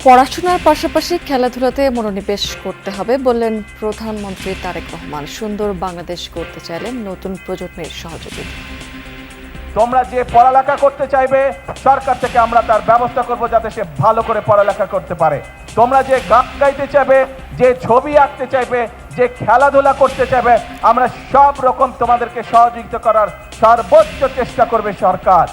পড়াশোনার পাশাপাশি খেলাধুলাতে মনোনিবেশ করতে হবে বললেন প্রধানমন্ত্রী তারেক রহমান। সুন্দর বাংলাদেশ গড়তে চাইলেন নতুন প্রজন্মের সহযোগিতা। তোমরা যে পড়ালেখা করতে চাইবে সরকার থেকে আমরা তার ব্যবস্থা করব যাতে সে ভালো করে পড়ালেখা করতে পারে। তোমরা যে গান গাইতে চাইবে, যে ছবি আঁকতে চাইবে, যে খেলাধুলা করতে চাইবে, আমরা সব রকম তোমাদেরকে সহযোগিতা করার সর্বোচ্চ চেষ্টা করবে সরকার।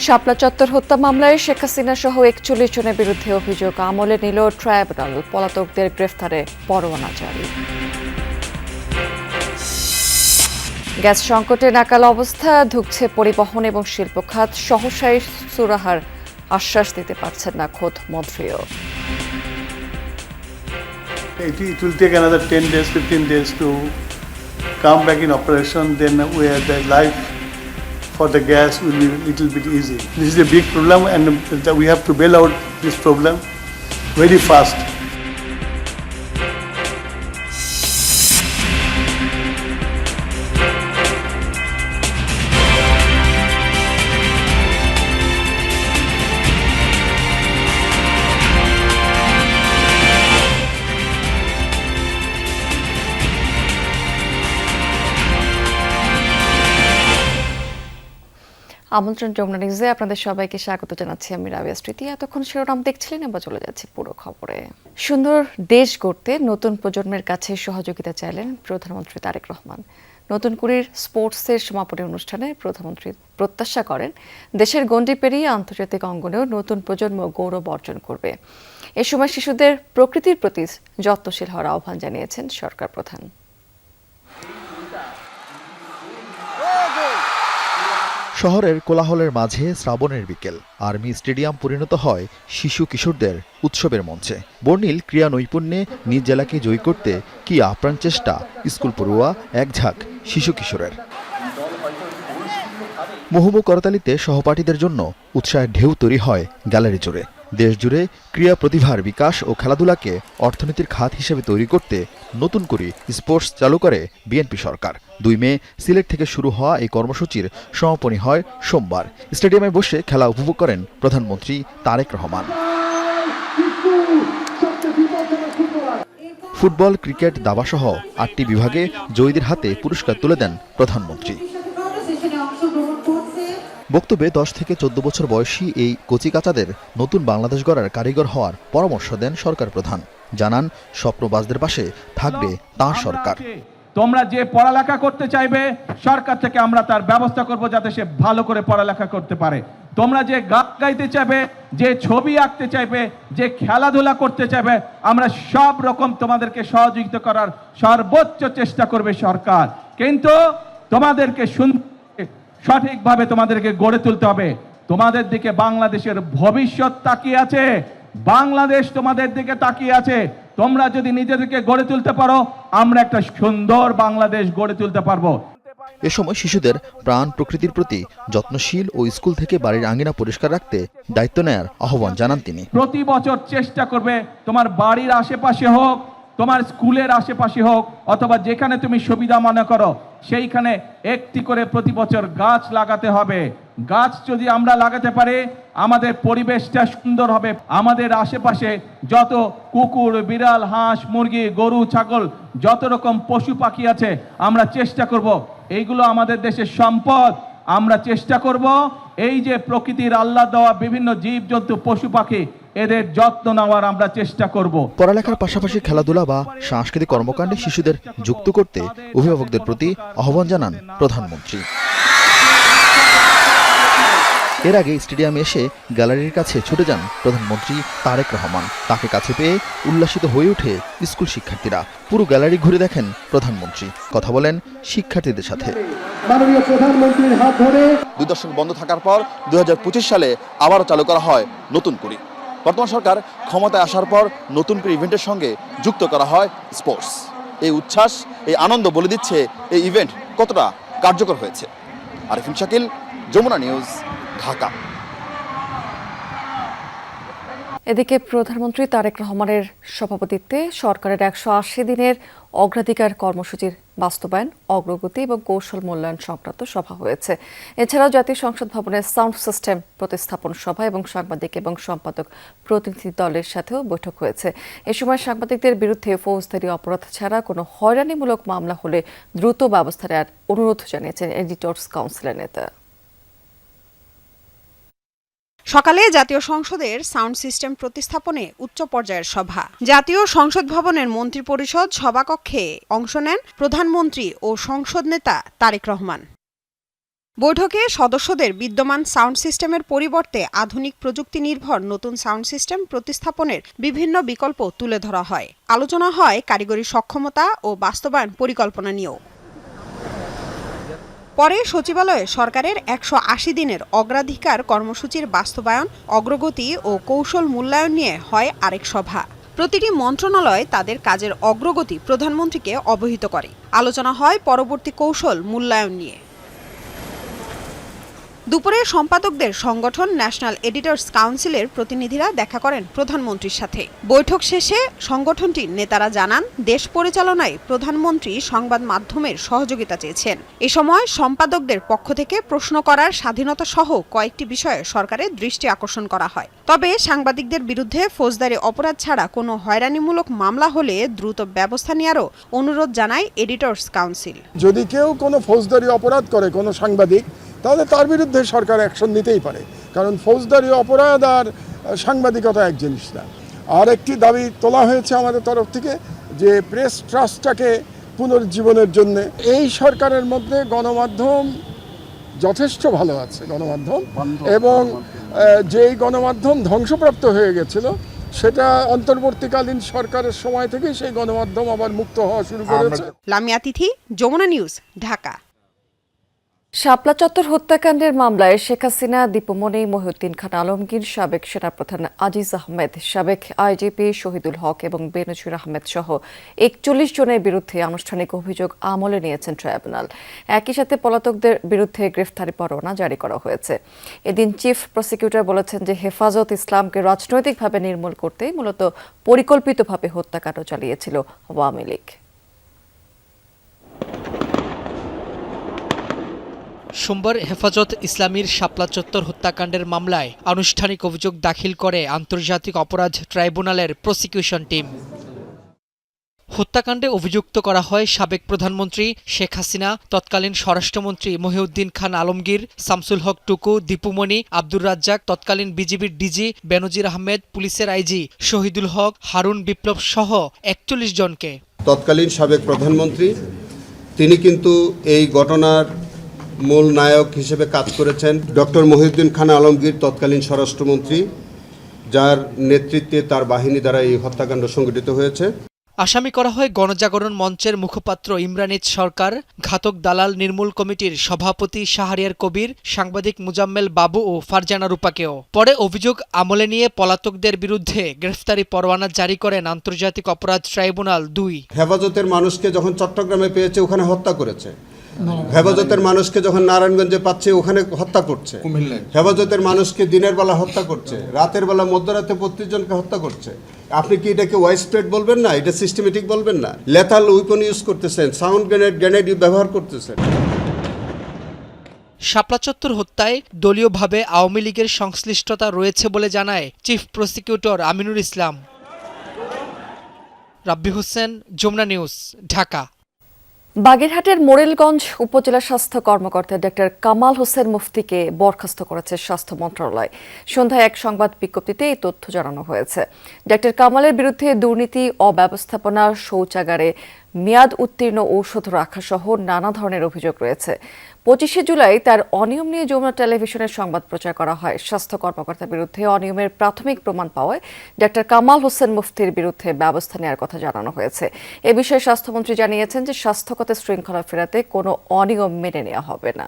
শাপলা চত্বর হত্যা মামলায় শেখ হাসিনা সহ ৪১ জনের বিরুদ্ধে অভিযোগ আমলে নিল ট্রাইব্যুনাল। পলাতকদের গ্রেফতারে পরোয়ানা জারি। গ্যাস সংকটে নাকাল অবস্থা, ধুঁকছে পরিবহন এবং শিল্প খাত। সহসাই সুরাহার আশ্বাস দিতে পারছেন না খোদ মন্ত্রীও। It will take another 10 days, 15 days to come back in operation. Then the life for the gas will be a little bit easy. This is a big problem, and we have to bail out this problem very fast. আমন্ত্রণ যমুনা নিউজে আপনাদের সবাইকে স্বাগত জানাচ্ছি। আমি রাবিয়া স্মৃতি। এতক্ষণ শিরোনাম দেখছিলেন, এবার চলে যাচ্ছি পুরো খবরে। সুন্দর দেশ গড়তে নতুন প্রজন্মের কাছে সহযোগিতা চাইলেন প্রধানমন্ত্রী তারেক রহমান। নতুন কুড়ির স্পোর্টসের সমাপনী অনুষ্ঠানে প্রধানমন্ত্রী প্রত্যাশা করেন দেশের গণ্ডি পেরিয়ে আন্তর্জাতিক অঙ্গনেও নতুন প্রজন্ম গৌরব অর্জন করবে। এ সময় শিশুদের প্রকৃতির প্রতি যত্নশীল হওয়ার আহ্বান জানিয়েছেন সরকার প্রধান। শহরের কোলাহলের মাঝে শ্রাবণের বিকেল, আর্মি স্টেডিয়াম পরিণত হয় শিশু কিশোরদের উৎসবের মঞ্চে। বর্ণিল ক্রীড়া নৈপুণ্যে নিজ জেলাকে জয়ী করতে কি আপ্রাণ চেষ্টা স্কুল পড়ুয়া এক ঝাঁক শিশু কিশোরের। মুহুমু করতালিতে সহপাঠীদের জন্য উৎসাহের ঢেউ তৈরি হয় গ্যালারি জুড়ে। দেশ জুড়ে ক্রীড়া প্রতিভার বিকাশ ও খেলাধুলাকে অর্থনীতির খাত হিসেবে তৈরি করতে নতুন করে স্পোর্টস চালু করে বিএনপি সরকার। 2 মে সিলেট থেকে শুরু হওয়া এই কর্মসূচির সমাপনী হয় সোমবার। স্টেডিয়ামে বসে খেলা উপভোগ করেন প্রধানমন্ত্রী তারেক রহমান। ফুটবল, ক্রিকেট, দাবাসহ 8টি বিভাগে জয়ীদের হাতে পুরস্কার তুলে দেন প্রধানমন্ত্রী। বক্তব্যে 10 থেকে 14 বছর বয়সী এই কচিকাচাদের নতুন বাংলাদেশ গড়ার কারিগর হওয়ার পরামর্শ দেন সরকার প্রধান। জানান স্বপ্নবাজদের পাশে থাকবে তাঁর সরকার। তোমরা যে পড়ালেখা করতে চাইবে সরকার থেকে আমরা তার ব্যবস্থা করব যাতে সে ভালো করে পড়ালেখা করতে পারে। তোমরা যে গান গাইতে চাইবে, যে ছবি আঁকতে চাইবে, যে খেলাধুলা করতে চাইবে, আমরা সব রকম তোমাদেরকে সহযোগিতা করার সর্বোচ্চ চেষ্টা করবে সরকার। কিন্তু তোমাদেরকে সঠিকভাবে তোমাদেরকে গড়ে তুলতে হবে। তোমাদের দিকে বাংলাদেশের ভবিষ্যৎ তাকিয়ে আছে, বাংলাদেশ তোমাদের দিকে তাকিয়ে আছে। তোমরা যদি নিজেদেরকে গড়ে তুলতে পারো, আমরা একটা সুন্দর বাংলাদেশ গড়ে তুলতে পারবো। এ সময় শিশুদের প্রাণ প্রকৃতির প্রতি যত্নশীল ও স্কুল থেকে বাড়ির আঙ্গিনা পরিষ্কার রাখতে দায়িত্ব নেয়ার আহ্বান জানান তিনি। প্রতি বছর চেষ্টা করবে তোমার বাড়ির আশেপাশে হোক, তোমার স্কুলের আশেপাশে হোক, অথবা যেখানে তুমি সুবিধা মনে করো সেইখানে একটি করে প্রতি বছর গাছ লাগাতে হবে। গাছ যদি আমরা লাগাতে পারি আমাদের পরিবেশটা সুন্দর হবে। আমাদের আশেপাশে যত কুকুর, বিড়াল, হাঁস, মুরগি, গরু, ছাগল, যত রকম পশু পাখি আছে আমরা চেষ্টা করব, এইগুলো আমাদের দেশের সম্পদ। আমরা চেষ্টা করব এই যে প্রকৃতির আল্লাহ দেওয়া বিভিন্ন জীবজন্তু, পশু পাখি, এদের যত্ন নেওয়ার আমরা চেষ্টা করব। পড়ালেখার পাশাপাশি খেলাধুলা বা সাংস্কৃতিক কর্মকাণ্ডে শিশুদের যুক্ত করতে অভিভাবকদের প্রতি আহ্বান জানান প্রধানমন্ত্রী। এর আগে স্টেডিয়ামে এসে গ্যালারির কাছে ছুটে যান প্রধানমন্ত্রী তারেক রহমান। তাকে কাছে পেয়ে উল্লাসিত হয়ে ওঠে স্কুল শিক্ষার্থীরা। পুরো গ্যালারি ঘুরে দেখেন প্রধানমন্ত্রী, কথা বলেন শিক্ষার্থীদের সাথে। মাননীয় প্রধানমন্ত্রীর হাত ধরে 2 দশক বন্ধ থাকার পর 2025 সালে আবারও চালু করা হয় নতুন কুড়ি। বর্তমান সরকার ক্ষমতায় আসার পর নতুন করে ইভেন্টের সঙ্গে যুক্ত করা হয় স্পোর্টস। এই উচ্ছ্বাস, এই আনন্দ বলে দিচ্ছে এই ইভেন্ট কতটা কার্যকর হয়েছে। আরিফিন শাকিল, যমুনা নিউজ, ঢাকা। এদিকে প্রধানমন্ত্রী তারেক রহমানের সভাপতিত্বে সরকারের 180 দিনের অগ্রাধিকার কর্মসূচির বাস্তবায়ন, অগ্রগতি এবং কৌশল মূল্যায়ন সংক্রান্ত সভা হয়েছে। এছাড়াও জাতীয় সংসদ ভবনের সাউন্ড সিস্টেম প্রতিস্থাপন সভা এবং সাংবাদিক এবং সম্পাদক প্রতিনিধি দলের সাথেও বৈঠক হয়েছে। এ সময় সাংবাদিকদের বিরুদ্ধে ফৌজদারি অপরাধ ছাড়া কোনো হয়রানিমূলক মামলা হলে দ্রুত ব্যবস্থা নেওয়ার অনুরোধ জানিয়েছেন এডিটর্স কাউন্সিলের নেতা। সকালে জাতীয় সংসদের সাউন্ড সিস্টেম প্রতিস্থাপনে উচ্চ পর্যায়ের সভা। জাতীয় সংসদ ভবনের মন্ত্রিপরিষদ সভাকক্ষে অংশ নেন প্রধানমন্ত্রী ও সংসদ নেতা তারেক রহমান। বৈঠকে সদস্যদের বিদ্যমান সাউন্ড সিস্টেমের পরিবর্তে আধুনিক প্রযুক্তি নির্ভর নতুন সাউন্ড সিস্টেম প্রতিস্থাপনের বিভিন্ন বিকল্প তুলে ধরা হয়। আলোচনা হয় কারিগরি সক্ষমতা ও বাস্তবায়ন পরিকল্পনা নিয়েও। পরে সচিবালয়ে সরকারের 180 দিনের অগ্রাধিকার কর্মসূচির বাস্তবায়ন, অগ্রগতি ও কৌশল মূল্যায়ন নিয়ে হয় আরেক সভা। প্রতিটি মন্ত্রণালয় তাদের কাজের অগ্রগতি প্রধানমন্ত্রীকে অবহিত করে। আলোচনা হয় পরবর্তী কৌশল মূল্যায়ন নিয়ে। দুপুরে সম্পাদকদের সংগঠন ন্যাশনাল এডিটর্স কাউন্সিলের প্রতিনিধিরা দেখা করেন প্রধানমন্ত্রীর সাথে। বৈঠক শেষে সংগঠনটির নেতারা জানান, দেশ পরিচালনায় প্রধানমন্ত্রী সংবাদ মাধ্যমের সহযোগিতা চেয়েছেন। এ সময় সম্পাদকদের পক্ষ থেকে প্রশ্ন করার স্বাধীনতা সহ কয়েকটি বিষয়ে সরকারের দৃষ্টি আকর্ষণ করা হয়। তবে সাংবাদিকদের বিরুদ্ধে ফৌজদারি অপরাধ ছাড়া কোনো হয়রানিমূলক মামলা হলে দ্রুত ব্যবস্থা নেওয়ারও অনুরোধ জানায় এডিটর্স কাউন্সিল। যদি কেউ কোনো ফৌজদারি অপরাধ করে কোনো সাংবাদিক, তাহলে তার বিরুদ্ধে সরকার অ্যাকশন নিতেই পারে, কারণ ফৌজদারি অপরাধ আর সাংবাদিকতা এক জিনিস না। আর একটি দাবি তোলা হয়েছে আমাদের তরফ থেকে যে প্রেস ট্রাস্টটাকে পুনরুজ্জীবনের জন্য। এই সরকারের মধ্যে গণমাধ্যম যথেষ্ট ভালো আছে, গণমাধ্যম, এবং যেই গণমাধ্যম ধ্বংসপ্রাপ্ত হয়ে গেছিল সেটা অন্তর্বর্তীকালীন সরকারের সময় থেকেই সেই গণমাধ্যম আবার মুক্ত হওয়া শুরু করেছে। লামিয়া তিথি, যমুনা নিউজ, ঢাকা। শাপলা চত্বর হত্যাকাণ্ডের মামলায় শেখ হাসিনা, দীপুমণি, মহিউদ্দিন খান আলমগীর, সাবেক সেনাপ্রধান আজিজ আহমেদ, সাবেক আইজিপি শহীদুল হক এবং বেনজির আহমেদ সহ 41 জনের বিরুদ্ধে আনুষ্ঠানিক অভিযোগ আমলে নিয়েছেন ট্রাইব্যুনাল। একই সাথে পলাতকদের বিরুদ্ধে গ্রেফতারি পরোয়ানা জারি করা হয়েছে। এদিন চিফ প্রসিকিউটর বলেছেন যে হেফাজত ইসলামকে রাজনৈতিকভাবে নির্মূল করতেই মূলত পরিকল্পিতভাবে হত্যাকাণ্ড চালিয়েছিল আওয়ামী লীগ। সোমবার হেফাজত ইসলামীর শাপলা চত্বর হত্যাকাণ্ডের মামলায় আনুষ্ঠানিক অভিযোগ দাখিল করে আন্তর্জাতিক অপরাধ ট্রাইব্যুনালের প্রসিকিউশন টিম। হত্যাকাণ্ডে অভিযুক্ত করা হয় সাবেক প্রধানমন্ত্রী শেখ হাসিনা, তৎকালীন স্বরাষ্ট্রমন্ত্রী মহিউদ্দিন খান আলমগীর, শামসুল হক টুকু, দীপুমণি, আব্দুর রাজ্জাক, তৎকালীন বিজিবির ডিজি বেনজির আহমেদ, পুলিশের আইজি শহীদুল হক, হারুন বিপ্লব সহ 41 জনকে। তৎকালীন সাবেক প্রধানমন্ত্রী তিনি কিন্তু এই ঘটনার মূল নায়ক হিসেবে কাজ করেছেন। ডক্টর মহিউদ্দিন খান আলমগীর তৎকালীন স্বরাষ্ট্রমন্ত্রী, যার নেতৃত্বে তার বাহিনী দ্বারা এই হত্যাকাণ্ড সংঘটিত হয়েছে। আসামি করা হয় গণজাগরণ মঞ্চের মুখপাত্র ইমরানিজ সরকার, ঘাতক দালাল নির্মূল কমিটির সভাপতি শাহরিয়ার কবির, সাংবাদিক মুজাম্মেল বাবু ও ফারজানা রূপাকেও। পরে অভিযোগ আমলে নিয়ে পলাতকদের বিরুদ্ধে গ্রেফতারি পরোয়ানা জারি করেন আন্তর্জাতিক অপরাধ ট্রাইব্যুনাল 2। হেফাজতের মানুষকে যখন চট্টগ্রামে পেয়েছে ওখানে হত্যা করেছে, হেফাজতের মানুষকে যখন নারায়ণগঞ্জে পাচ্ছে ওখানে হত্যা করছে, হেফাজতের মানুষকে দিনের বেলা হত্যা করছে, রাতের বেলা মধ্যরাতে 35 জনকে হত্যা করছে। আপনি কি এটাকে ওয়াইড স্প্রেড বলবেন না? এটা সিস্টেমেটিক বলবেন না? লেথাল উইপন ইউজ করতেছেন, সাউন্ড গ্রেনেড ব্যবহার করতেছেন। শাপলা চত্বর হত্যায় দলীয়ভাবে আওয়ামী লীগের সংশ্লিষ্টতা রয়েছে বলে জানায় চিফ প্রসিকিউটর আমিনুল ইসলাম। রাব্বি হোসেন, যমুনা নিউজ, ঢাকা। বাগেরহাটের মোরেলগঞ্জ উপজেলা স্বাস্থ্য কর্মকর্তা ডক্টর কামাল হোসেন মুফতিকে বরখাস্ত করেছে স্বাস্থ্য মন্ত্রণালয়। সন্ধ্যায় এক সংবাদ বিজ্ঞপ্তিতে এই তথ্য জানানো হয়েছে। ডক্টর কামালের বিরুদ্ধে দুর্নীতি, অব্যবস্থাপনা, শৌচাগারে মেয়াদ উত্তীর্ণ ঔষধ রাখা সহ নানা ধরনের অভিযোগ রয়েছে। 25শে জুলাই তার অনিয়ম নিয়ে যমুনা টেলিভিশনের সংবাদ প্রচার করা হয়। স্বাস্থ্য কর্মকর্তার বিরুদ্ধে অনিয়মের প্রাথমিক প্রমাণ পাওয়ায় ডক্টর কামাল হোসেন মুফতির বিরুদ্ধে ব্যবস্থা নেওয়ার কথা জানানো হয়েছে। এ বিষয়ে স্বাস্থ্যমন্ত্রী জানিয়েছেন যে স্বাস্থ্যগত শৃঙ্খলা ফেরাতে কোনো অনিয়ম মেনে নেওয়া হবে না।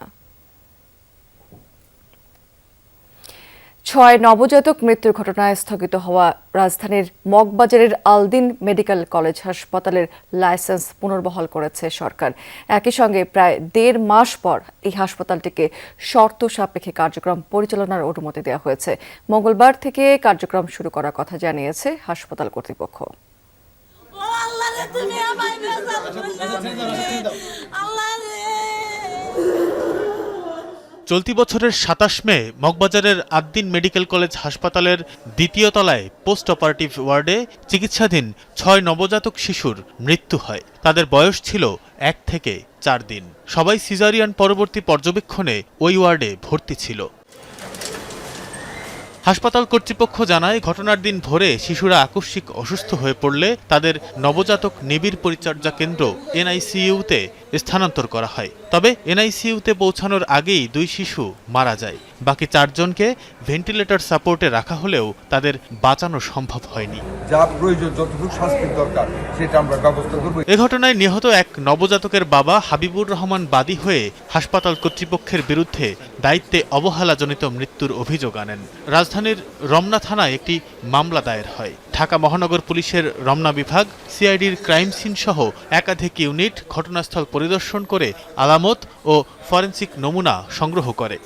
6 নবজাতক মৃত্যুর ঘটনায় স্থগিত হওয়া রাজধানীর মগবাজারের আলদিন মেডিকেল কলেজ হাসপাতালের লাইসেন্স পুনর্বহাল করেছে সরকার। একই সঙ্গে প্রায় 1.5 মাস পর এই হাসপাতালটিকে শর্ত সাপেক্ষে কার্যক্রম পরিচালনার অনুমতি দেওয়া হয়েছে। মঙ্গলবার থেকে কার্যক্রম শুরু করার কথা জানিয়েছে হাসপাতাল কর্তৃপক্ষ। চলতি বছরের 27 মে মগবাজারের আদ্দিন মেডিকেল কলেজ হাসপাতালের দ্বিতীয় তলায় পোস্ট অপারেটিভ ওয়ার্ডে চিকিৎসাধীন 6 নবজাতক শিশুর মৃত্যু হয়। তাদের বয়স ছিল 1 থেকে 4 দিন। সবাই সিজারিয়ান পরবর্তী পর্যবেক্ষণে ওই ওয়ার্ডে ভর্তি ছিল। হাসপাতাল কর্তৃপক্ষ জানায়, ঘটনার দিন ভোরে শিশুরা আকস্মিক অসুস্থ হয়ে পড়লে তাদের নবজাতক নিবিড় পরিচর্যা কেন্দ্র এনআইসিইউতে স্থানান্তর করা হয়। তবে এনআইসিইউতে পৌঁছানোর আগেই 2 শিশু মারা যায়। বাকি 4 জনকে ভেন্টিলেটর সাপোর্টে রাখা হলেও তাদের বাঁচানো সম্ভব হয়নি। যা প্রয়োজন, যতটুকু শাস্তির দরকার সেটা আমরা ব্যবস্থা করব। এ ঘটনায় নিহত এক নবজাতকের বাবা হাবিবুর রহমান বাদী হয়ে হাসপাতাল কর্তৃপক্ষের বিরুদ্ধে দায়িত্বে অবহেলাজনিত মৃত্যুর অভিযোগ আনেন। রাজধানীর রমনা থানায় একটি মামলা দায়ের হয়। ঢাকা মহানগর পুলিশের রমনা বিভাগ, সিআইডির ক্রাইম সিন সহ একাধিক ইউনিট ঘটনাস্থল পরিদর্শন করে আলামত ও ফরেনসিক নমুনা সংগ্রহ করে।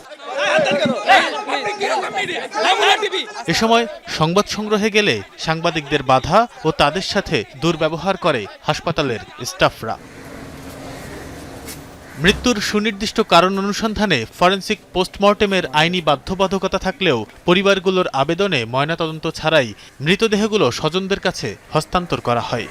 এ সময় সংবাদ সংগ্রহে গেলে সাংবাদিকদের বাধা ও তাদের সাথে দুর্ব্যবহার করে হাসপাতালের স্টাফরা। মৃত্যুর সুনির্দিষ্ট কারণ অনুসন্ধানে ফরেনসিক পোস্টমর্টেমের আইনি বাধ্যবাধকতা থাকলেও পরিবারগুলোর আবেদনে ময়নাতদন্ত ছাড়াই মৃতদেহগুলো স্বজনদের কাছে হস্তান্তর করা হয়।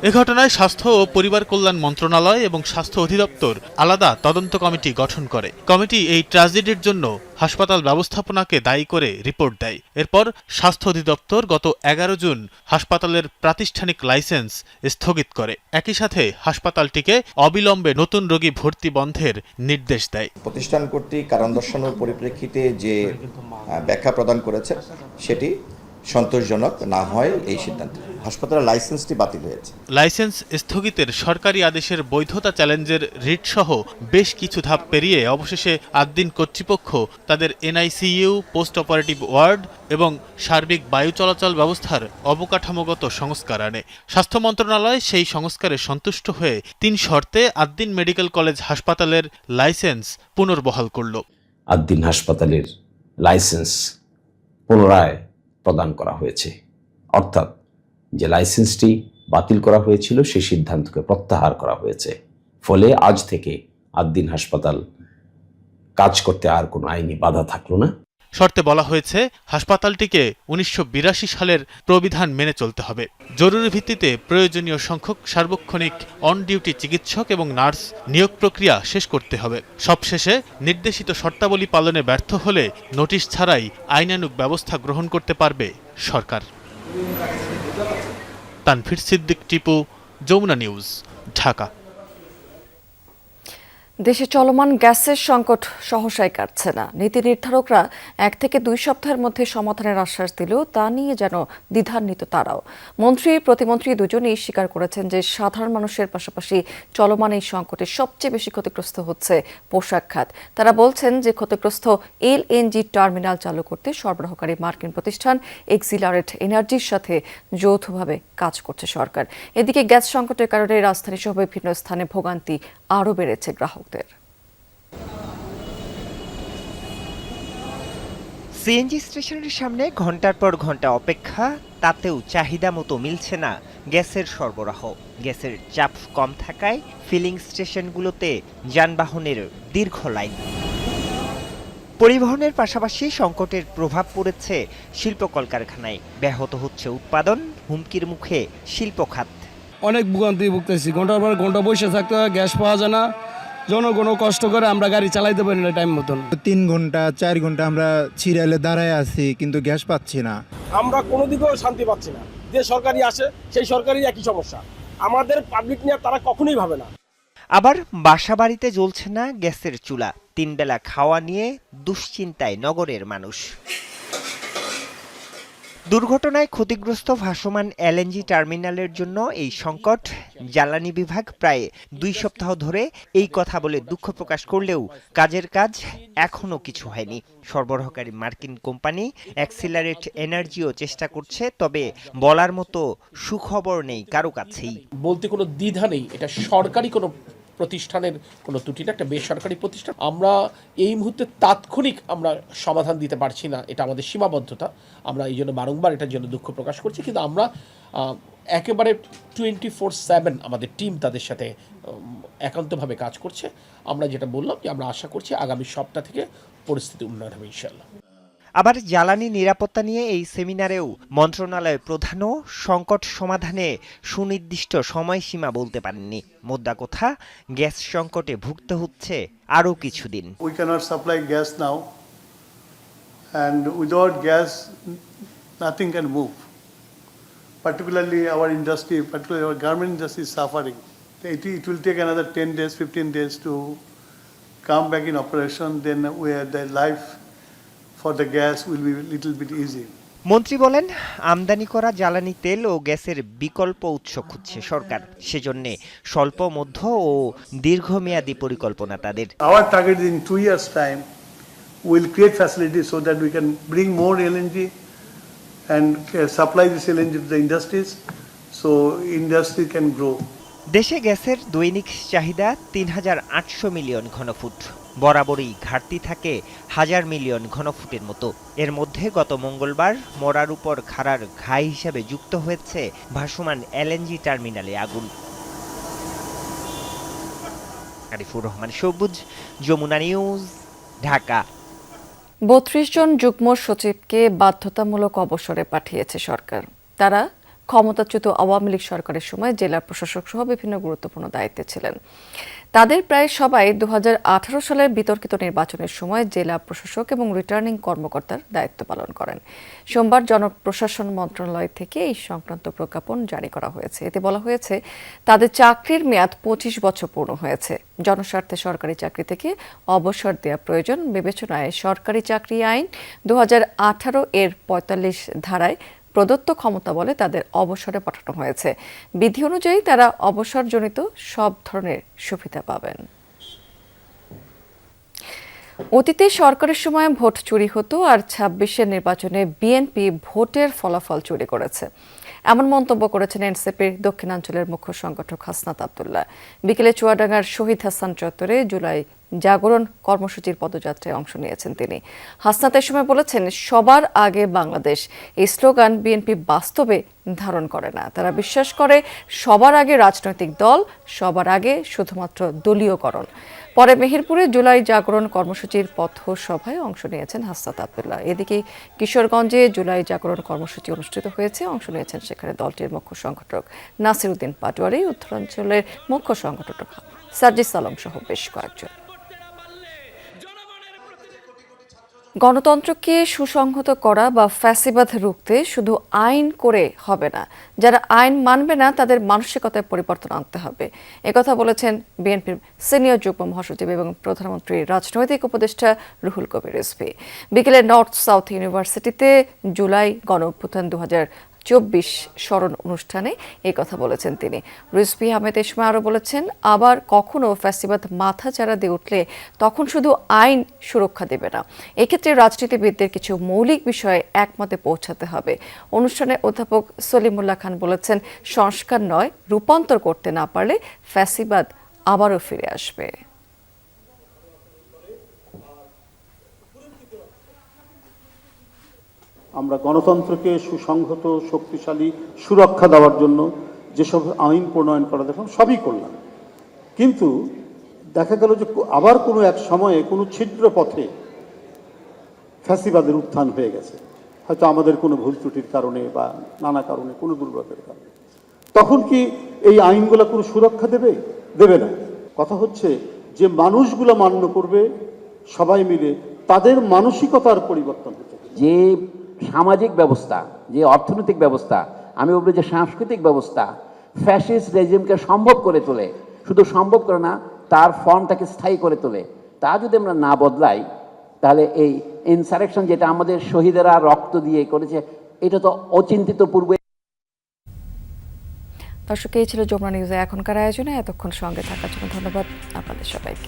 এ ঘটনায় স্বাস্থ্য ও পরিবার কল্যাণ মন্ত্রণালয় এবং স্বাস্থ্য অধিদপ্তর আলাদা তদন্ত কমিটি গঠন করে। কমিটি এই ট্র্যাজেডির জন্য হাসপাতাল ব্যবস্থাপনাকে দায়ী করে রিপোর্ট দেয়। এরপর স্বাস্থ্য অধিদপ্তর গত 11 জুন হাসপাতালের প্রাতিষ্ঠানিক লাইসেন্স স্থগিত করে। একই সাথে হাসপাতালটিকে অবিলম্বে নতুন রোগী ভর্তি বন্ধের নির্দেশ দেয়। প্রতিষ্ঠান কর্তৃক কারণ দর্শানোর পরিপ্রেক্ষিতে যে ব্যাখ্যা প্রদান করেছে সেটি সন্তোষজনক না হয় এই সিদ্ধান্ত হাসপাতালের লাইসেন্সটি বাতিল হয়েছে। লাইসেন্স স্থগিতের সরকারি আদেশের বৈধতা চ্যালেঞ্জের রিট সহ বেশ কিছু ধাপ পেরিয়ে অবশেষে আদ্দিন কর্তৃপক্ষ তাদের এনআইসিইউ, পোস্ট অপারেটিভ ওয়ার্ড এবং সার্বিক বায়ু চলাচল ব্যবস্থার অবকাঠামোগত সংস্কার আনে। স্বাস্থ্য মন্ত্রণালয় সেই সংস্কারে সন্তুষ্ট হয়ে 3 শর্তে আদ্দিন মেডিকেল কলেজ হাসপাতালের লাইসেন্স পুনর্বহাল করল। আদ্দিন হাসপাতালের লাইসেন্স পুনরায় প্রদান করা হয়েছে, অর্থাৎ যে লাইসেন্সটি বাতিল করা হয়েছিল সেই সিদ্ধান্তকে প্রত্যাহার করা হয়েছে। ফলে আজ থেকে আদ্দিন হাসপাতাল কাজ করতে আর কোনো আইনি বাধা থাকলো না। শর্তে বলা হয়েছে, হাসপাতালটিকে 1982 সালের প্রবিধান মেনে চলতে হবে। জরুরি ভিত্তিতে প্রয়োজনীয় সংখ্যক সার্বক্ষণিক অন ডিউটি চিকিৎসক এবং নার্স নিয়োগ প্রক্রিয়া শেষ করতে হবে। সবশেষে নির্দেশিত শর্তাবলী পালনে ব্যর্থ হলে নোটিশ ছাড়াই আইনানুগ ব্যবস্থা গ্রহণ করতে পারবে সরকার। তানভীর সিদ্দিক, টিপু, যমুনা নিউজ, ঢাকা। দেশে চলমান গ্যাসের সংকট সহসাই কাটছে না। নীতি নির্ধারকরা 1 থেকে 2 সপ্তাহের মধ্যে সমাধানের আশ্বাস দিলেও তা নিয়ে যেন দ্বিধান্বিত তারাও। মন্ত্রী, প্রতিমন্ত্রী দুজনেই স্বীকার করেছেন যে সাধারণ মানুষের পাশাপাশি চলমান এই সংকটে সবচেয়ে বেশি ক্ষতিগ্রস্ত হচ্ছে পোশাক খাত। তারা বলছেন যে ক্ষতিগ্রস্ত এলএনজি টার্মিনাল চালু করতে সরবরাহকারী মার্কিন প্রতিষ্ঠান এক্সিলারেট এনার্জির সাথে যৌথভাবে কাজ করছে সরকার। এদিকে গ্যাস সংকটের কারণে রাজধানী সহ বিভিন্ন স্থানে ভোগান্তি আরও বেড়েছে গ্রাহক। সিএনজি স্টেশনের সামনে ঘন্টার পর ঘন্টা অপেক্ষা, তাতেও চাহিদা মতো মিলছে না গ্যাসের সরবরাহ। গ্যাসের চাপ কম থাকায় ফিলিং স্টেশনগুলোতে যানবাহনের দীর্ঘ লাইন। পরিবহনের পাশাপাশি সংকটের প্রভাব পড়েছে শিল্প কলকারখানায়। ব্যাহত হচ্ছে উৎপাদন, হুমকির মুখে শিল্প খাত। অনেক ভোগান্তি ভুগতেছি, ঘন্টার পর ঘন্টা বসে থাকতে হয়, গ্যাস পাওয়া যায় না, জনগণ কষ্ট করে আমরা গাড়ি চালাইতে পারি না টাইম মতন। 3 ঘন্টা 4 ঘন্টা আমরা সিরিয়ালে দাঁড়ায় আছি, কিন্তু গ্যাস পাচ্ছি না। আমরা কোনো দিকেও শান্তি পাচ্ছি না। যে সরকারি আসে সেই সরকারি একই সমস্যা, আমাদের পাবলিক নিয়ে তারা কখনোই ভাবে না। আবার বাসা বাড়িতে জ্বলছে না গ্যাসের চুলা, 3 বেলা খাওয়া নিয়ে দুশ্চিন্তায় নগরের মানুষ। দুর্ঘটনায় ক্ষতিগ্রস্ত ভাসমান এলএনজি টার্মিনালের জন্য এই সংকট জ্বালানি বিভাগ প্রায় 2 সপ্তাহ ধরে এই কথা বলে দুঃখ প্রকাশ করলেও কাজের কাজ এখনো কিছু হয়নি। সরবরাহকারী মার্কিন কোম্পানি অ্যাক্সিলারেট এনার্জিও চেষ্টা করছে, তবে বলার মতো সুখবর নেই কারো কাছেই। বলতে কোনো দ্বিধা নেই, এটা সরকারি কোনো প্রতিষ্ঠানের কোনো ত্রুটি না, একটা বেসরকারি প্রতিষ্ঠান। আমরা এই মুহূর্তে তাৎক্ষণিক আমরা সমাধান দিতে পারছি না, এটা আমাদের সীমাবদ্ধতা। আমরা এই জন্য বারংবার এটার জন্য দুঃখ প্রকাশ করছি, কিন্তু আমরা একেবারে 24/7 আমাদের টিম তাদের সাথে একান্তভাবে কাজ করছে। আমরা যেটা বললাম যে আমরা আশা করছি আগামী সপ্তাহ থেকে পরিস্থিতি উন্নয়ন হবে ইনশাআল্লাহ। আবার জ্বালানি নিরাপত্তা নিয়ে এই সেমিনারেও মন্ত্রণালয় প্রধানও সংকট সমাধানে সুনির্দিষ্ট সময়সীমা বলতে পারেননি। মোদ্দা কথা, গ্যাস সংকটে ভুগতে হচ্ছে আরও কিছুদিন। We cannot supply gas now, and without gas, nothing can move. Particularly our industry, particularly our garment industry is suffering. It will take another 10 days, 15 days to come back in operation. Then where the life for the gas will be a little bit easy. মন্ত্রী বলেন, আমদানি করা জ্বালানি তেল ও গ্যাসের বিকল্প উৎস খুঁজছে সরকার। সেজন্য স্বল্প, মধ্য ও দীর্ঘমেয়াদী পরিকল্পনা তাদের। Our target is in 2 years' time, we will create facilities so that we can bring more LNG and supply this LNG to the industries, so industry can grow. দেশে গ্যাসের দৈনিক চাহিদা ৩,৮০০ মিলিয়ন ঘনফুট। বরাবরই ঘাটতি থাকে ১,০০০ মিলিয়ন ঘনফুটের মতো। এর মধ্যে গত মঙ্গলবার মরার উপর খাড়ার ঘাই হিসেবে যুক্ত হয়েছে ভাসমান এলএনজি টার্মিনালে আগুন। আরিফুর রহমান সবুজ, যমুনা নিউজ, ঢাকা। ৩২ জন যুগ্ম সচিবকে বাধ্যতামূলক অবসরে পাঠিয়েছে সরকার। তারা ক্ষমতাচ্যুত আওয়ামী লীগ সরকারের সময় জেলা প্রশাসক সহ বিভিন্ন গুরুত্বপূর্ণ দায়িত্বে ছিলেন। তাদের প্রায় সবাই 2018 সালের বিতর্কিত নির্বাচনের সময় জেলা প্রশাসক এবং রিটার্নিং কর্মকর্তার দায়িত্ব পালন করেন। সোমবার জনপ্রশাসন মন্ত্রণালয় থেকে এই সংক্রান্ত প্রজ্ঞাপন জারি করা হয়েছে। এতে বলা হয়েছে, তাদের চাকরির মেয়াদ 25 বছর পূর্ণ হয়েছে। জনস্বার্থে সরকারি চাকরি থেকে অবসর দেওয়া প্রয়োজন বিবেচনায় সরকারি চাকরি আইন 2018 এর 45 ধারায় প্রদত্ত ক্ষমতা বলে তাদের অবসরে পাঠানো হয়েছে। বিধি অনুযায়ী তারা অবসরজনিত সব ধরনের সুবিধা পাবেন। অতীতে সরকারের সময় ভোট চুরি হতো, আর 26-এর নির্বাচনে বিএনপি ভোটের ফলাফল চুরি করেছে, এমন মন্তব্য করেছেন এনসিপির দক্ষিণাঞ্চলের মুখ্য সংগঠক হাসনাত আব্দুল্লাহ। বিকেলে চুয়াডাঙ্গার শহীদ হাসান চত্বরে জুলাই জাগরণ কর্মসূচির পদযাত্রায় অংশ নিয়েছেন তিনি। হাসনাত এ সময় বলেছেন, সবার আগে বাংলাদেশ এই স্লোগান বিএনপি বাস্তবে ধারণ করে না। তারা বিশ্বাস করে সবার আগে রাজনৈতিক দল, সবার আগে শুধুমাত্র দলীয়করণ। পরে মেহেরপুরে জুলাই জাগরণ কর্মসূচির পথসভায় অংশ নিয়েছেন হাসনাত আব্দুল্লাহ। এদিকে কিশোরগঞ্জে জুলাই জাগরণ কর্মসূচি অনুষ্ঠিত হয়েছে, অংশ নিয়েছেন সেখানে দলটির মুখ্য সংগঠক নাসির উদ্দিন পাটোয়ারি, উত্তরাঞ্চলের মুখ্য সংগঠক সার্জিস আলম সহ বেশ কয়েকজন। গণতন্ত্রকে সুসংহত করা বা ফ্যাসিবাদ রুখতে শুধু আইন করে হবে না, যারা আইন মানবে না তাদের মানসিকতায় পরিবর্তন আনতে হবে। একথা বলেছেন বিএনপির সিনিয়র যুগ্ম মহাসচিব এবং প্রধানমন্ত্রীর রাজনৈতিক উপদেষ্টা রুহুল কবির রিজভী। বিকেলে নর্থ সাউথ ইউনিভার্সিটিতে জুলাই গণঅভ্যুত্থান 2024 স্মরণ অনুষ্ঠানে এই কথা বলেছেন তিনি। রিজভী আহমেদ এ সময় আরও বলেছেন, আবার কখনো ফ্যাসিবাদ মাথা চাড়া দিয়ে উঠলে তখন শুধু আইন সুরক্ষা দেবে না, এক্ষেত্রে রাজনীতিবিদদের কিছু মৌলিক বিষয়ে একমতে পৌঁছাতে হবে। অনুষ্ঠানে অধ্যাপক সলিমুল্লাহ খান বলেছেন, সংস্কার নয়, রূপান্তর করতে না পারলে ফ্যাসিবাদ আবারও ফিরে আসবে। আমরা গণতন্ত্রকে সুসংহত, শক্তিশালী, সুরক্ষা দেওয়ার জন্য যেসব আইন প্রণয়ন করা দেখলাম সবই করলাম, কিন্তু দেখা গেল যে আবার কোনো এক সময়ে কোনো ছিদ্র পথে ফ্যাসিবাদের উত্থান হয়ে গেছে, হয়তো আমাদের কোনো ভুল ত্রুটির কারণে বা নানা কারণে, কোনো দুর্বলতার কারণে। তখন কি এই আইনগুলো কোনো সুরক্ষা দেবে? দেবে না। কথা হচ্ছে যে মানুষগুলো মান্য করবে সবাই মিলে, তাদের মানসিকতার পরিবর্তন হতে হবে। যে সামাজিক ব্যবস্থা, যে অর্থনৈতিক ব্যবস্থা, আমি বলবো যে সাংস্কৃতিক ব্যবস্থা ফ্যাসিস্ট রেজিমকে সম্ভব করে তোলে, শুধু সম্ভব করে না, তার ফর্মটাকে স্থায়ী করে তোলে, তা যদি আমরা না বদলাই তাহলে এই ইনসারেকশন যেটা আমাদের শহীদেরা রক্ত দিয়ে করেছে, এটা তো অচিন্তিত পূর্বে। দর্শক, এই ছিল যমুনা নিউজে এখনকার আয়োজনে। এতক্ষণ সঙ্গে থাকার জন্য ধন্যবাদ আপনাদের সবাইকে।